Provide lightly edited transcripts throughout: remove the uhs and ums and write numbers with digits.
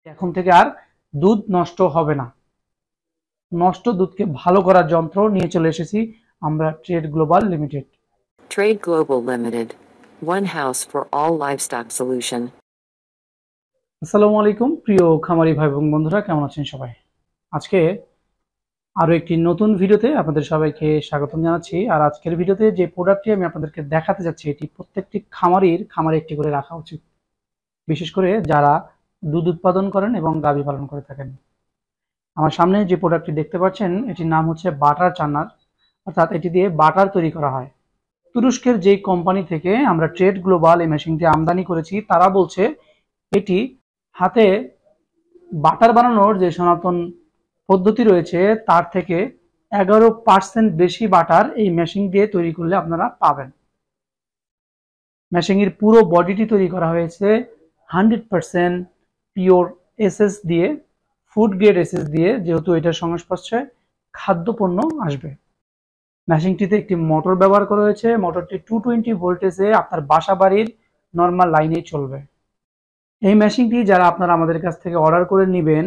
এখন থেকে আর দুধ নষ্ট হবে না। নষ্ট দুধকে ভালো করার যন্ত্র নিয়ে চলে এসেছি আমরা trade global limited. Trade Global Limited, one house for all livestock solution. আসসালামু আলাইকুম প্রিয় খামারি ভাই এবং বন্ধুরা, কেমন আছেন সবাই? আজকে আরো একটি নতুন ভিডিওতে আপনাদের সবাইকে স্বাগতম জানাচ্ছি। আর আজকের ভিডিওতে যে প্রোডাক্টটি আমি আপনাদেরকে দেখাতে যাচ্ছি, এটি প্রত্যেকটি খামারে একটি করে রাখা উচিত, বিশেষ করে যারা দুধ উৎপাদন করেন এবং গাভী পালন করে থাকেন। আমার সামনে যে প্রোডাক্টটি দেখতে পাচ্ছেন, এটির নাম হচ্ছে বাটার চানার, অর্থাৎ এটি দিয়ে বাটার তৈরি করা হয়। তুরস্কের যে কোম্পানি থেকে আমরা ট্রেড গ্লোবাল এই মেশিনটি আমদানি করেছি, তারা বলছে এটি হাতে বাটার বানানোর যে সনাতন পদ্ধতি রয়েছে তার থেকে 11% বেশি বাটার এই মেশিন দিয়ে তৈরি করলে আপনারা পাবেন। মেশিনের পুরো বডিটি তৈরি করা হয়েছে 100% পিওর এসএস দিয়ে, ফুড গ্রেড এসএস দিয়ে, যেহেতু এটার সংস্পর্শে খাদ্যপণ্য আসবে। মেশিনটিতে একটি মোটর ব্যবহার করা হয়েছে। মোটরটি 220 ভোল্টেজে আপনার বাসা বাড়ির নর্মাল লাইনেই চলবে। এই মেশিনটি যারা আপনারা আমাদের কাছ থেকে অর্ডার করে নেবেন,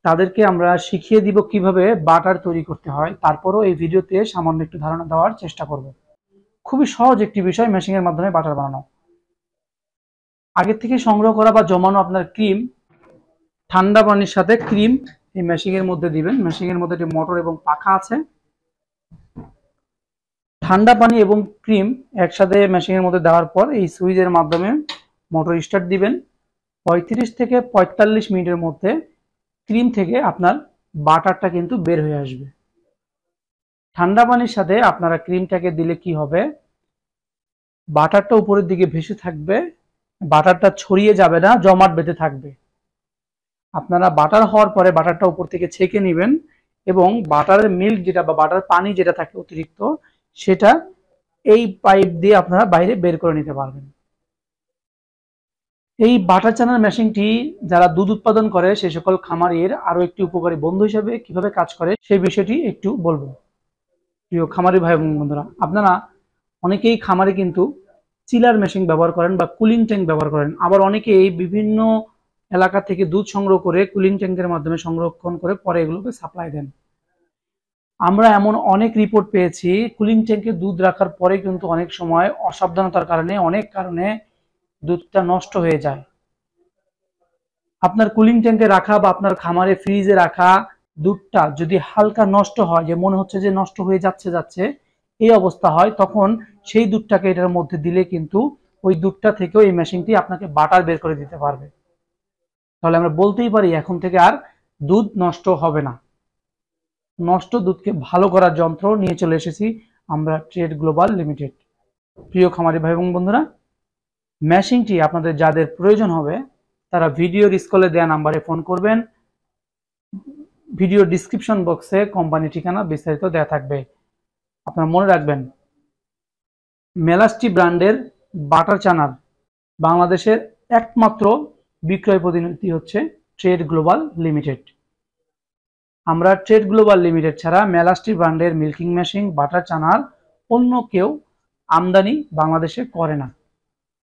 তাদেরকে আমরা শিখিয়ে দিব কিভাবে বাটার তৈরি করতে হয়। তারপরও এই ভিডিওতে সামান্য একটু ধারণা দেওয়ার চেষ্টা করব। খুবই সহজ একটি বিষয় মেশিনের মাধ্যমে বাটার বানানো। আগে থেকে সংগ্রহ করা বা জমানো আপনার ক্রিম, ঠান্ডা পানির সাথে ক্রিম এই মেশিনের মধ্যে দিবেন। মেশিনের মধ্যে একটি মোটর এবং পাখা আছে। ঠান্ডা পানি এবং ক্রিম একসাথে মেশিনের মধ্যে দেওয়ার পর এই সুইচের মাধ্যমে মোটর স্টার্ট দিবেন। 35 থেকে 45 মিনিটের মধ্যে ক্রিম থেকে আপনার বাটারটা কিন্তু বের হয়ে আসবে। ঠান্ডা পানির সাথে আপনারা ক্রিমটাকে দিলে কি হবে, বাটারটা উপরের দিকে ভেসে থাকবে, বাটারটা ছড়িয়ে যাবে না, জমাট বেঁধে থাকবে। আপনারা বাটার হওয়ার পরে বাটারটা উপর থেকে ছেঁকে নেবেন এবং বাটারের মিল্ক যেটা বা বাটার পানি যেটা থাকে অতিরিক্ত, সেটা এই পাইপ দিয়ে আপনারা বাইরে বের করে নিতে পারবেন। এই বাটার চানার মেশিনটি যারা দুধ উৎপাদন করে সেই সকল খামারির আরো একটি উপকারী বন্ধু হিসেবে কিভাবে কাজ করে সেই বিষয়টি একটু বলবো। প্রিয় খামারি ভাই এবং বন্ধুরা, আপনারা অনেকেই খামারে কিন্তু চিলার মেশিন ব্যবহার করেন বা কুলিং ট্যাঙ্ক ব্যবহার করেন। আবার অনেকেই বিভিন্ন এলাকা থেকে দুধ সংগ্রহ করে কুলিং ট্যাঙ্কের মাধ্যমে সংরক্ষণ করে পরে এগুলোকে সাপ্লাই দেন। আমরা এমন অনেক রিপোর্ট পেয়েছি, কুলিং ট্যাঙ্কে দুধ রাখার পরে কিন্তু অনেক সময় অসাবধানতার কারণে অনেক কারণে দুধটা নষ্ট হয়ে যায়। আপনার কুলিং ট্যাঙ্কে রাখা বা আপনার খামারে ফ্রিজে রাখা দুধটা যদি হালকা নষ্ট হয়, যে মনে হচ্ছে যে নষ্ট হয়ে যাচ্ছে এই অবস্থা হয়, তখন সেই দুধটাকে এটার মধ্যে দিলে কিন্তু ওই দুধটা থেকেও এই মেশিনটি আপনাকে বাটার বের করে দিতে পারবে। তাহলে আমরা বলতেই পারি এখন থেকে আর দুধ নষ্ট হবে না। নষ্ট দুধকে ভালো করার যন্ত্র নিয়ে চলে এসেছি আমরা ট্রেড গ্লোবাল লিমিটেড। প্রিয় খামারি ভাই এবং বন্ধুরা, মেশিনটি আপনাদের যাদের প্রয়োজন হবে তারা ভিডিওর স্ক্রলে দেওয়া নাম্বারে ফোন করবেন। ভিডিও ডিসক্রিপশন বক্সে কোম্পানি ঠিকানা বিস্তারিত দেওয়া থাকবে। আপনারা মনে রাখবেন, মেলাস্টি ব্র্যান্ডের বাটার চানার বাংলাদেশের একমাত্র বিক্রয় প্রতিনিধি হচ্ছে ট্রেড গ্লোবাল লিমিটেড। আমরা ট্রেড গ্লোবাল লিমিটেড ছাড়া মেলাস্টি ব্র্যান্ডের মিল্কিং মেশিন, বাটার চানার অন্য কেউ আমদানি বাংলাদেশে করে না।